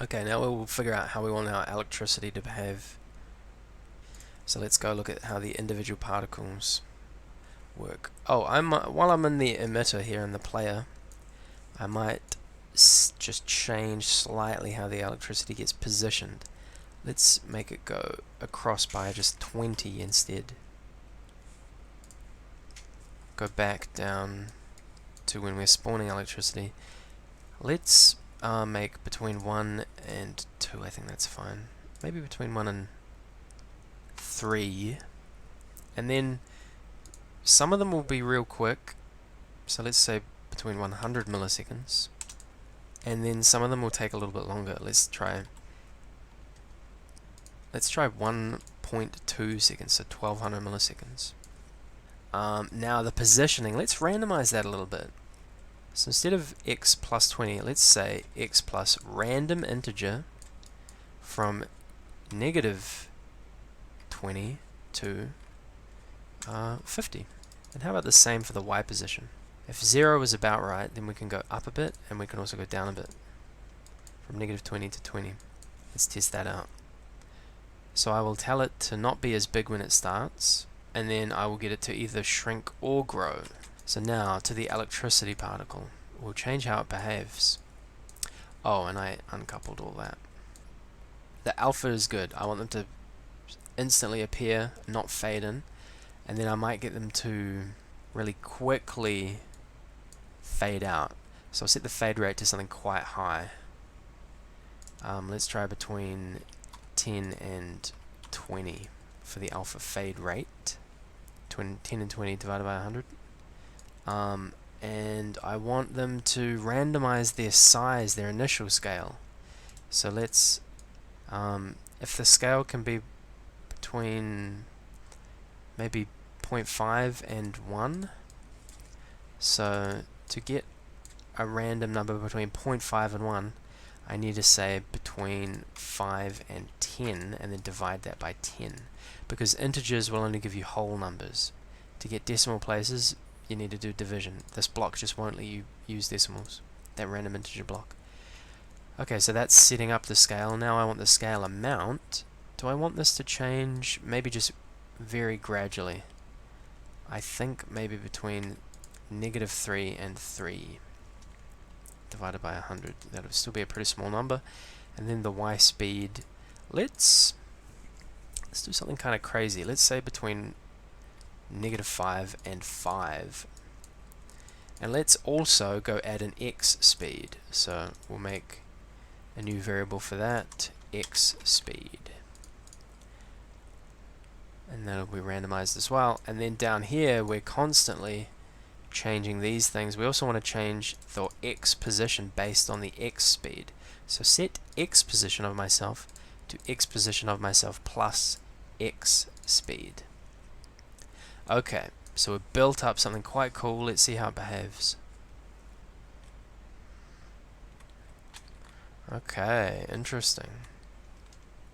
Okay, now we'll figure out how we want our electricity to behave. So let's go look at how the individual particles work. Oh, while I'm in the emitter here in the player, I might just change slightly how the electricity gets positioned. Let's make it go across by just 20 instead. Go back down to when we're spawning electricity. Let's make between 1 and 2, I think that's fine. Maybe between 1 and 3. And then some of them will be real quick. So let's say between 100 milliseconds. And then some of them will take a little bit longer. Let's try 1.2 seconds, so 1200 milliseconds. Now the positioning, let's randomize that a little bit. So instead of x plus 20, let's say x plus random integer from negative 20 to 50. And how about the same for the y position? If 0 is about right, then we can go up a bit, and we can also go down a bit. From negative 20 to 20. Let's test that out. So I will tell it to not be as big when it starts, and then I will get it to either shrink or grow. So now to the electricity particle. We'll change how it behaves. Oh, and I uncoupled all that. The alpha is good. I want them to instantly appear, not fade in, and then I might get them to really quickly fade out. So I'll set the fade rate to something quite high. Let's try between 10 and 20 for the alpha fade rate. 10 and 20 divided by 100. And I want them to randomize their size, their initial scale. So let's, if the scale can be between maybe 0.5 and 1, so to get a random number between 0.5 and 1, I need to say between 5 and 10, and then divide that by 10, because integers will only give you whole numbers. To get decimal places, you need to do division. This block just won't let you use decimals, that random integer block. Okay, so that's setting up the scale. Now I want the scale amount. Do I want this to change? Maybe just very gradually. I think maybe between negative 3 and 3 divided by 100. That would still be a pretty small number. And then the y speed, let's do something kind of crazy. Let's say between negative 5 and 5. And let's also go add an x speed. So we'll make a new variable for that, x speed. And that'll be randomized as well. And then down here, we're constantly changing these things. We also want to change the x position based on the x speed. So set x position of myself to x position of myself plus x speed. Okay, so we've built up something quite cool. Let's see how it behaves. Okay, interesting.